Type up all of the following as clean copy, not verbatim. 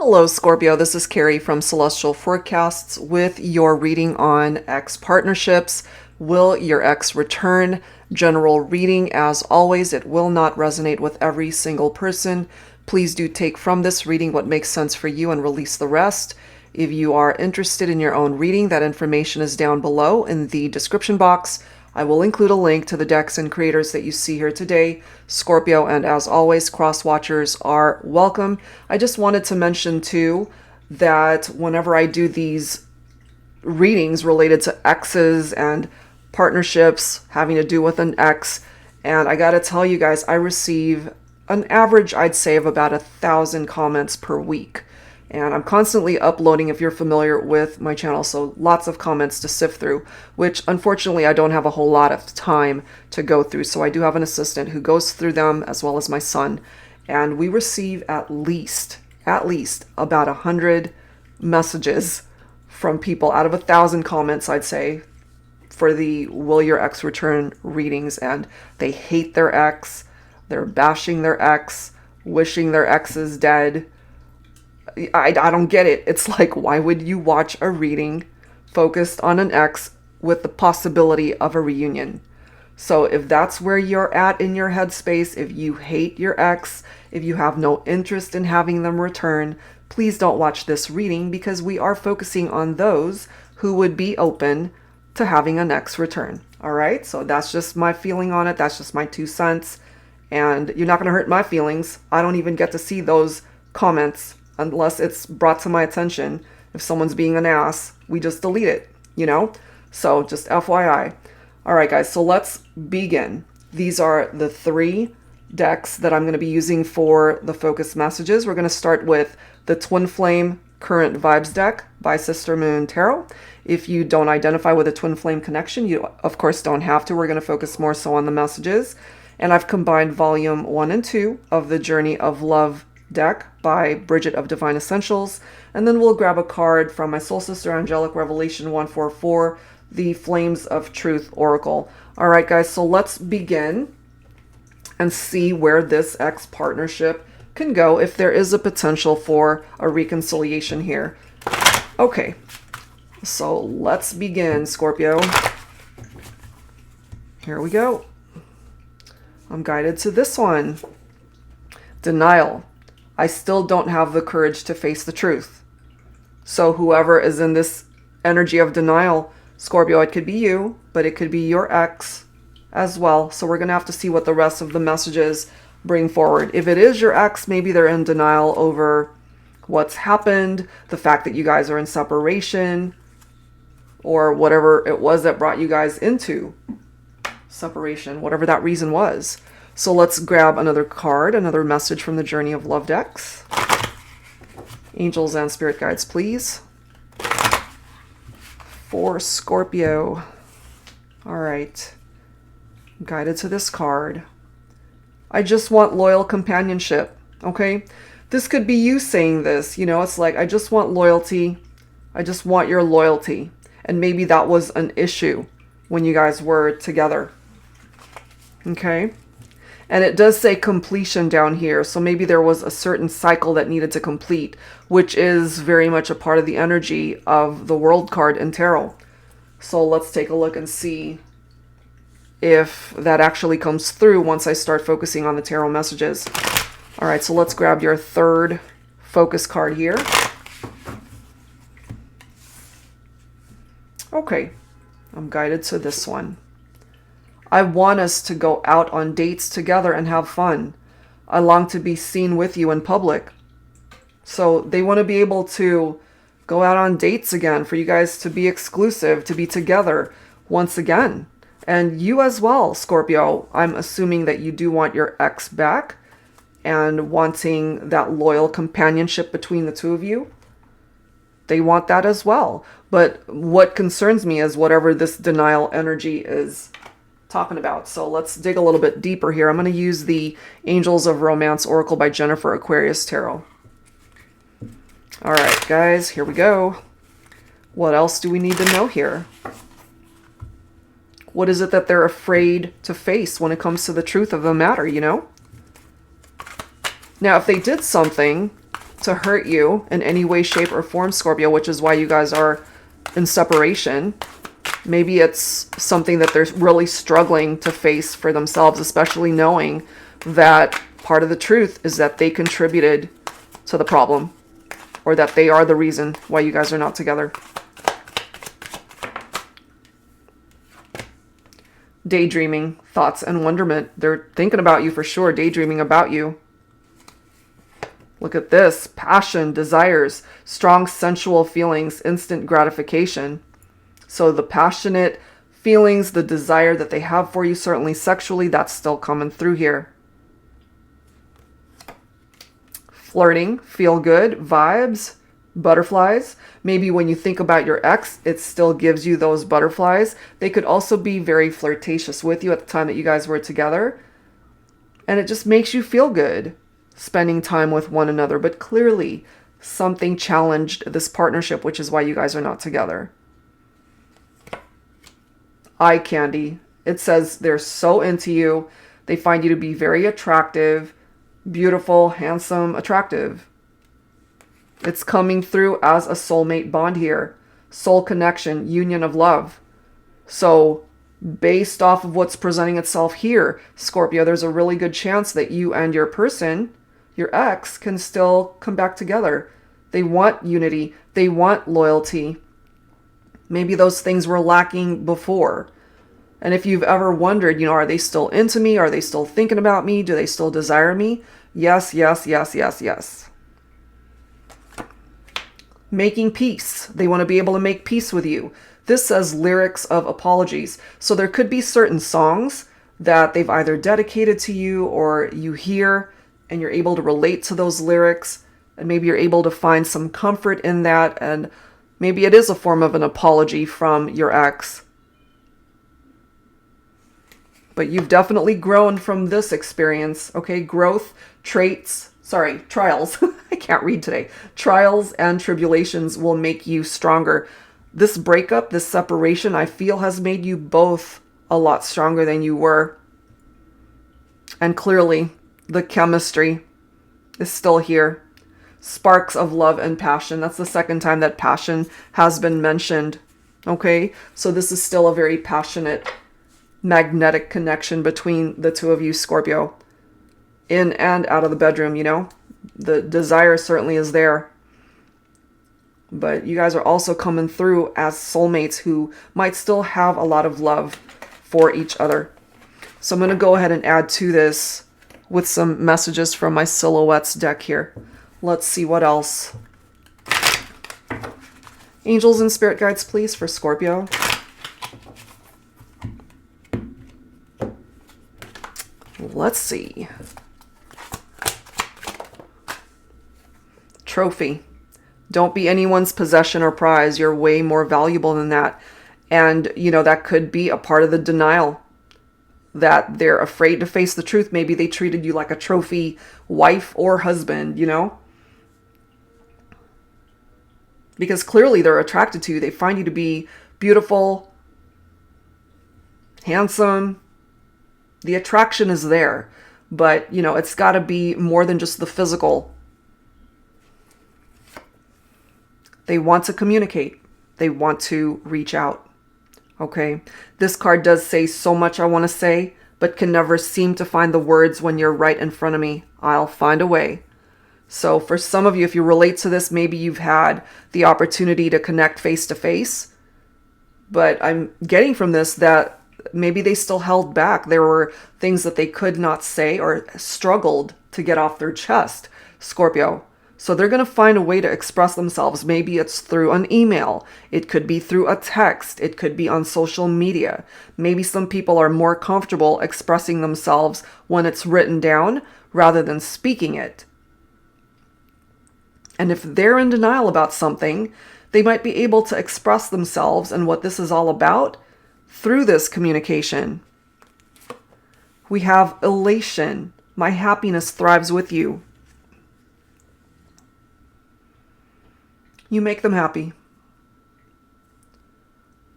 Hello, Scorpio. This is Carrie from Celestial Forecasts with your reading on ex partnerships. Will your ex return? General reading. As always, it will not resonate with every single person. Please do take from this reading what makes sense for you and release the rest. If you are interested in your own reading, that information is down below in the description box. I will include a link to the decks and creators that you see here today, Scorpio, and as always, cross-watchers are welcome. I just wanted to mention, too, that whenever I do these readings related to exes and partnerships having to do with an ex, and I gotta tell you guys, I receive an average, I'd say, of about 1,000 comments per week. And I'm constantly uploading if you're familiar with my channel, so lots of comments to sift through, which unfortunately I don't have a whole lot of time to go through. So I do have an assistant who goes through them, as well as my son. And we receive at least about 100 messages from people out of 1,000 comments, I'd say, for the Will Your Ex Return readings. And they hate their ex, they're bashing their ex, wishing their ex is dead. I don't get it. It's like, why would you watch a reading focused on an ex with the possibility of a reunion? So if that's where you're at in your headspace, if you hate your ex, if you have no interest in having them return, please don't watch this reading, because we are focusing on those who would be open to having an ex return. All right? So that's just my feeling on it. That's just my 2 cents. And you're not going to hurt my feelings. I don't even get to see those comments unless it's brought to my attention. If someone's being an ass, we just delete it, you know? So just FYI. All right, guys, so let's begin. These are the 3 decks that I'm going to be using for the focus messages. We're going to start with the Twin Flame Current Vibes deck by Sister Moon Tarot. If you don't identify with a Twin Flame connection, you of course don't have to. We're going to focus more so on the messages. And I've combined volume 1 and 2 of the Journey of Love deck by Bridget of Divine Essentials, and then we'll grab a card from my soul sister Angelic Revelation 144, the Flames of Truth Oracle. All right, guys, so let's begin and see where this ex partnership can go, if there is a potential for a reconciliation here. Okay, so let's begin, Scorpio. Here we go. I'm guided to this one. Denial. I still don't have the courage to face the truth. So whoever is in this energy of denial, Scorpio, it could be you, but it could be your ex as well. So we're going to have to see what the rest of the messages bring forward. If it is your ex, maybe they're in denial over what's happened, the fact that you guys are in separation, or whatever it was that brought you guys into separation, whatever that reason was. So let's grab another card, another message from the Journey of Love decks. Angels and spirit guides, please. For Scorpio. All right. Guided to this card. I just want loyal companionship, okay? This could be you saying this, you know, it's like, I just want loyalty. I just want your loyalty. And maybe that was an issue when you guys were together. Okay? And it does say completion down here, so maybe there was a certain cycle that needed to complete, which is very much a part of the energy of the World card in Tarot. So let's take a look and see if that actually comes through once I start focusing on the Tarot messages. All right, so let's grab your 3rd focus card here. Okay, I'm guided to this one. I want us to go out on dates together and have fun. I long to be seen with you in public. So they want to be able to go out on dates again, for you guys to be exclusive, to be together once again. And you as well, Scorpio. I'm assuming that you do want your ex back and wanting that loyal companionship between the 2 of you. They want that as well. But what concerns me is whatever this denial energy is talking about. So let's dig a little bit deeper here. I'm going to use the Angels of Romance Oracle by Jennifer Aquarius Tarot. All right, guys, here we go. What else do we need to know here? What is it that they're afraid to face when it comes to the truth of the matter, you know? Now, if they did something to hurt you in any way, shape, or form, Scorpio, which is why you guys are in separation. Maybe it's something that they're really struggling to face for themselves, especially knowing that part of the truth is that they contributed to the problem, or that they are the reason why you guys are not together. Daydreaming, thoughts and wonderment. They're thinking about you for sure, daydreaming about you. Look at this. Passion, desires, strong sensual feelings, instant gratification. So the passionate feelings, the desire that they have for you, certainly sexually, that's still coming through here. Flirting, feel good, vibes, butterflies. Maybe when you think about your ex, it still gives you those butterflies. They could also be very flirtatious with you at the time that you guys were together. And it just makes you feel good spending time with one another. But clearly something challenged this partnership, which is why you guys are not together. Eye candy. It says they're so into you. They find you to be very attractive, beautiful, handsome, attractive. It's coming through as a soulmate bond here. Soul connection, union of love. So based off of what's presenting itself here, Scorpio, there's a really good chance that you and your person, your ex, can still come back together. They want unity. They want loyalty. Maybe those things were lacking before. And if you've ever wondered, are they still into me? Are they still thinking about me? Do they still desire me? Yes, yes, yes, yes, yes. Making peace. They want to be able to make peace with you. This says lyrics of apologies. So there could be certain songs that they've either dedicated to you or you hear and you're able to relate to those lyrics. And maybe you're able to find some comfort in that. And maybe it is a form of an apology from your ex. But you've definitely grown from this experience, okay? Growth, trials. I can't read today. Trials and tribulations will make you stronger. This breakup, this separation, I feel has made you both a lot stronger than you were. And clearly, the chemistry is still here. Sparks of love and passion. That's the second time that passion has been mentioned, okay? So this is still a very passionate, magnetic connection between the two of you, Scorpio. In and out of the bedroom, The desire certainly is there. But you guys are also coming through as soulmates who might still have a lot of love for each other. So I'm going to go ahead and add to this with some messages from my Silhouettes deck here. Let's see what else. Angels and spirit guides, please, for Scorpio. Let's see. Trophy. Don't be anyone's possession or prize. You're way more valuable than that. And, that could be a part of the denial. That they're afraid to face the truth. Maybe they treated you like a trophy wife or husband, Because clearly they're attracted to you. They find you to be beautiful, handsome. The attraction is there. But, it's got to be more than just the physical. They want to communicate. They want to reach out. Okay? This card does say so much I want to say, but can never seem to find the words when you're right in front of me. I'll find a way. So for some of you, if you relate to this, maybe you've had the opportunity to connect face to face. But I'm getting from this that maybe they still held back. There were things that they could not say or struggled to get off their chest, Scorpio. So they're going to find a way to express themselves. Maybe it's through an email. It could be through a text. It could be on social media. Maybe some people are more comfortable expressing themselves when it's written down rather than speaking it. And if they're in denial about something, they might be able to express themselves and what this is all about through this communication. We have elation. My happiness thrives with you. You make them happy.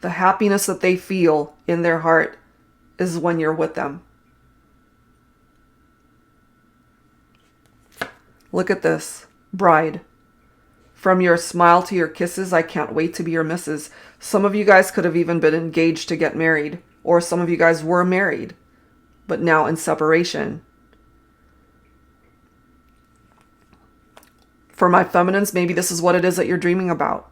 The happiness that they feel in their heart is when you're with them. Look at this. Bride. From your smile to your kisses, I can't wait to be your missus. Some of you guys could have even been engaged to get married, or some of you guys were married, but now in separation. For my feminines, maybe this is what it is that you're dreaming about,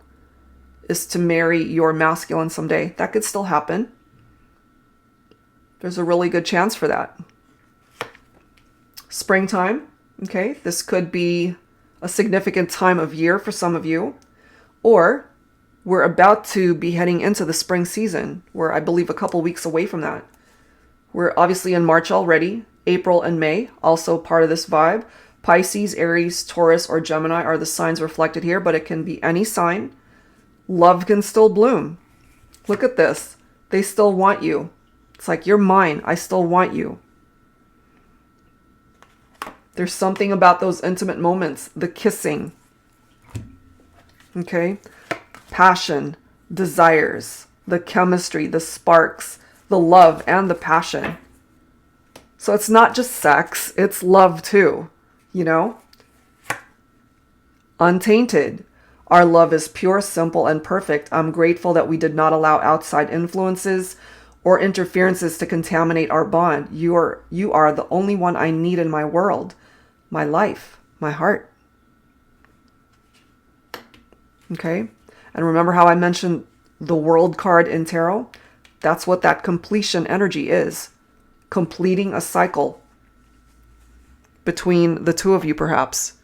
is to marry your masculine someday. That could still happen. There's a really good chance for that. Springtime, okay? This could be a significant time of year for some of you, or we're about to be heading into the spring season. We're, I believe, a couple weeks away from that. We're obviously in March already. April and May, also part of this vibe. Pisces, Aries, Taurus, or Gemini are the signs reflected here, but it can be any sign. Love can still bloom. Look at this. They still want you. It's like, you're mine. I still want you. There's something about those intimate moments, the kissing, okay? Passion, desires, the chemistry, the sparks, the love, and the passion. So it's not just sex, it's love too, you know? Untainted. Our love is pure, simple, and perfect. I'm grateful that we did not allow outside influences or interferences to contaminate our bond. You are the only one I need in my world. My life, my heart. Okay? And remember how I mentioned the World card in tarot? That's what that completion energy is. Completing a cycle between the two of you, perhaps.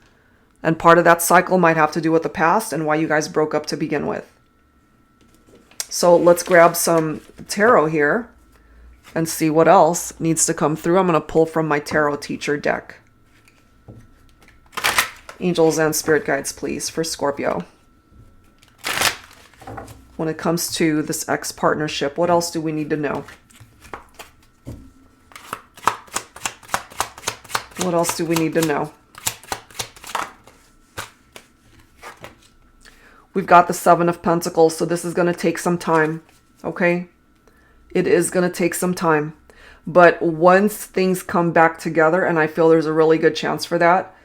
And part of that cycle might have to do with the past and why you guys broke up to begin with. So let's grab some tarot here and see what else needs to come through. I'm going to pull from my tarot teacher deck. Angels and spirit guides, please, for Scorpio. When it comes to this ex partnership, what else do we need to know? What else do we need to know? We've got the Seven of Pentacles, so this is going to take some time, okay? It is going to take some time. But once things come back together, and I feel there's a really good chance for that,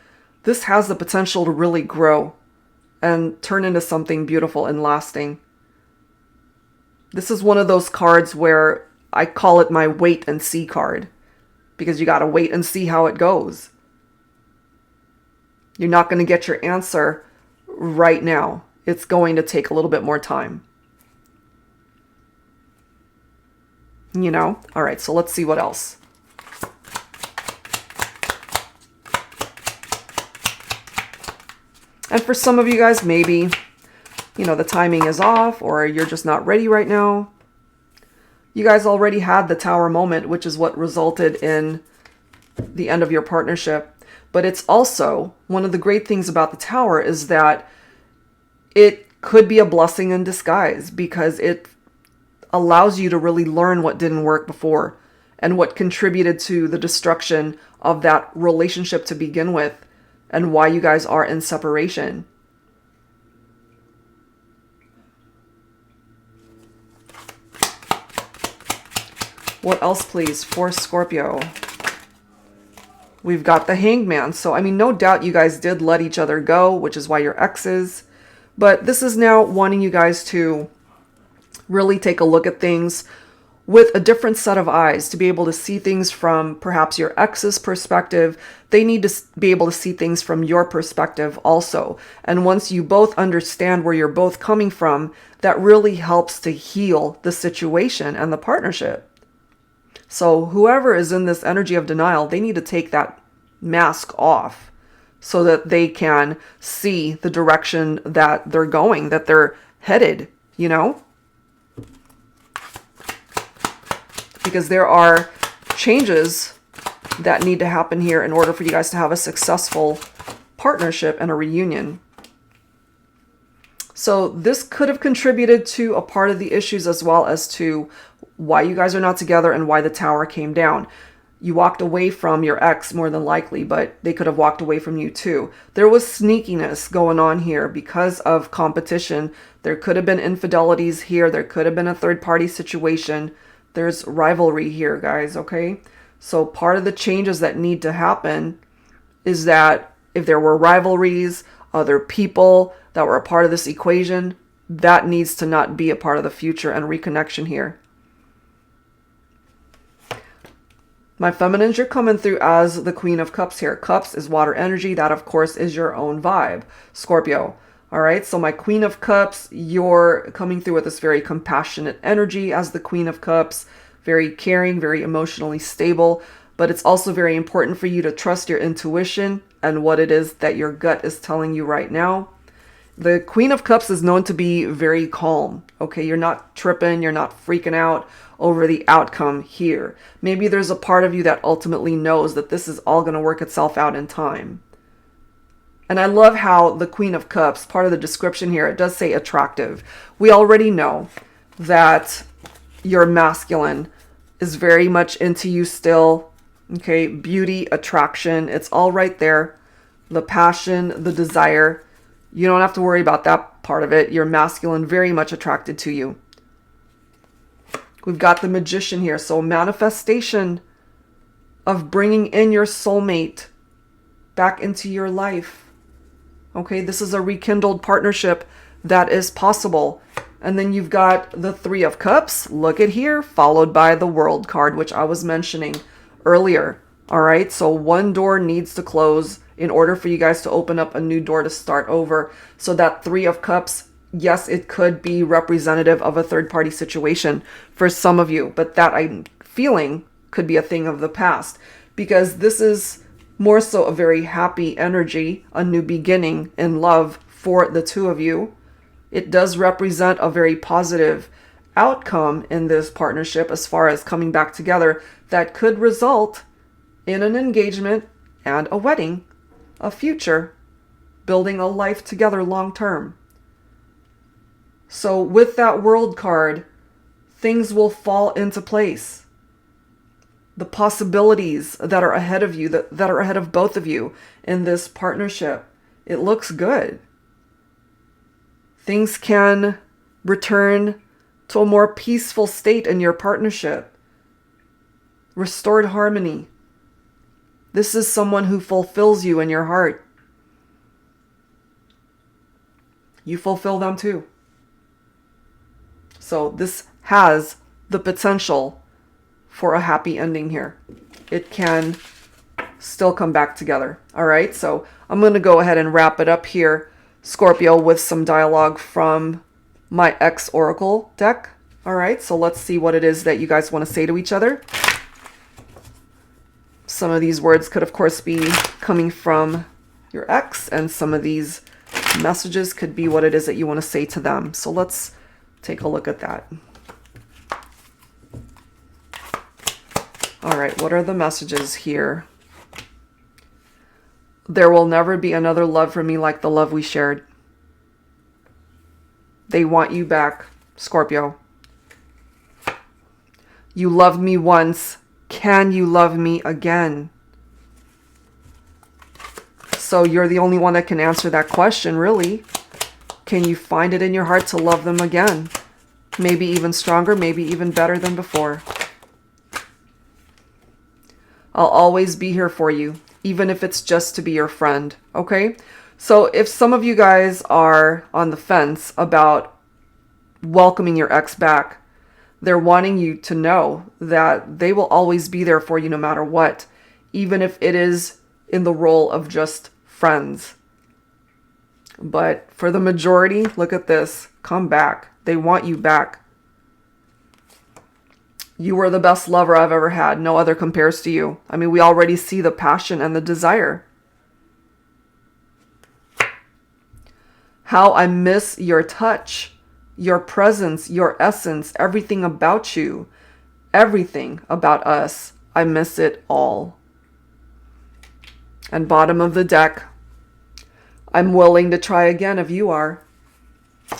this has the potential to really grow and turn into something beautiful and lasting. This is one of those cards where I call it my wait and see card, because you got to wait and see how it goes. You're not going to get your answer right now. It's going to take a little bit more time. You know? All right, so let's see what else. And for some of you guys, maybe, you know, the timing is off or you're just not ready right now. You guys already had the Tower moment, which is what resulted in the end of your partnership. But it's also, one of the great things about the Tower is that it could be a blessing in disguise, because it allows you to really learn what didn't work before and what contributed to the destruction of that relationship to begin with, and why you guys are in separation. What else, please, for Scorpio? We've got the Hangman. So, I mean, no doubt you guys did let each other go, which is why you're exes. But this is now wanting you guys to really take a look at things with a different set of eyes, to be able to see things from perhaps your ex's perspective. They need to be able to see things from your perspective also. And once you both understand where you're both coming from, that really helps to heal the situation and the partnership. So whoever is in this energy of denial, they need to take that mask off so that they can see the direction that they're going, that they're headed, you know? Because there are changes that need to happen here in order for you guys to have a successful partnership and a reunion. So this could have contributed to a part of the issues, as well as to why you guys are not together and why the Tower came down. You walked away from your ex more than likely, but they could have walked away from you too. There was sneakiness going on here because of competition. There could have been infidelities here. There could have been a third-party situation. There's rivalry here, guys, okay? So part of the changes that need to happen is that if there were rivalries, other people that were a part of this equation, that needs to not be a part of the future and reconnection here. My feminines, you're coming through as the Queen of Cups here. Cups is water energy. That, of course, is your own vibe, Scorpio. All right, so my Queen of Cups, you're coming through with this very compassionate energy as the Queen of Cups, very caring, very emotionally stable. But it's also very important for you to trust your intuition and what it is that your gut is telling you right now. The Queen of Cups is known to be very calm. Okay, you're not tripping, you're not freaking out over the outcome here. Maybe there's a part of you that ultimately knows that this is all going to work itself out in time. And I love how the Queen of Cups, part of the description here, it does say attractive. We already know that your masculine is very much into you still. Okay, beauty, attraction, it's all right there. The passion, the desire. You don't have to worry about that part of it. Your masculine very much attracted to you. We've got the Magician here. So manifestation of bringing in your soulmate back into your life. Okay, this is a rekindled partnership that is possible. And then you've got the Three of Cups. Look at here, followed by the World card, which I was mentioning earlier. All right, so one door needs to close in order for you guys to open up a new door to start over. So that Three of Cups, yes, it could be representative of a third-party situation for some of you, but that I'm feeling could be a thing of the past, because this is more so a very happy energy, a new beginning in love for the two of you. It does represent a very positive outcome in this partnership as far as coming back together that could result in an engagement and a wedding, a future, building a life together long term. So with that World card, things will fall into place. The possibilities that are ahead of you, that are ahead of both of you in this partnership, it looks good. Things can return to a more peaceful state in your partnership. Restored harmony. This is someone who fulfills you in your heart. You fulfill them too. So this has the potential for a happy ending here. It can still come back together. All right, so I'm going to go ahead and wrap it up here, Scorpio, with some dialogue from my X Oracle deck. All right, so let's see what it is that you guys want to say to each other. Some of these words could, of course, be coming from your ex, and some of these messages could be what it is that you want to say to them. So let's take a look at that. All right, what are the messages here? There will never be another love for me like the love we shared. They want you back, Scorpio. You loved me once. Can you love me again? So you're the only one that can answer that question, really. Can you find it in your heart to love them again? Maybe even stronger, maybe even better than before. I'll always be here for you, even if it's just to be your friend, okay? So if some of you guys are on the fence about welcoming your ex back, they're wanting you to know that they will always be there for you no matter what, even if it is in the role of just friends. But for the majority, look at this. Come back. They want you back. You were the best lover I've ever had. No other compares to you. I mean, we already see the passion and the desire. How I miss your touch, your presence, your essence, everything about you, everything about us. I miss it all. And bottom of the deck, I'm willing to try again if you are.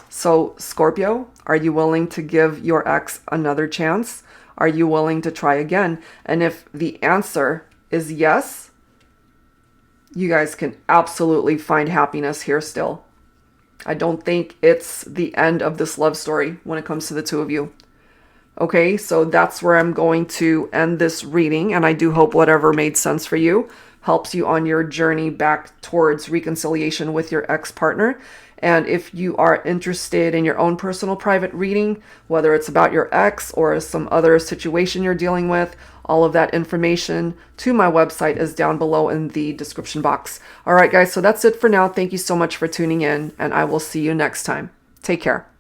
So, Scorpio, are you willing to give your ex another chance? Are you willing to try again? And if the answer is yes, you guys can absolutely find happiness here still. I don't think it's the end of this love story when it comes to the two of you. Okay, so that's where I'm going to end this reading, and I do hope whatever made sense for you helps you on your journey back towards reconciliation with your ex-partner. And if you are interested in your own personal private reading, whether it's about your ex or some other situation you're dealing with, all of that information to my website is down below in the description box. All right, guys, so that's it for now. Thank you so much for tuning in, and I will see you next time. Take care.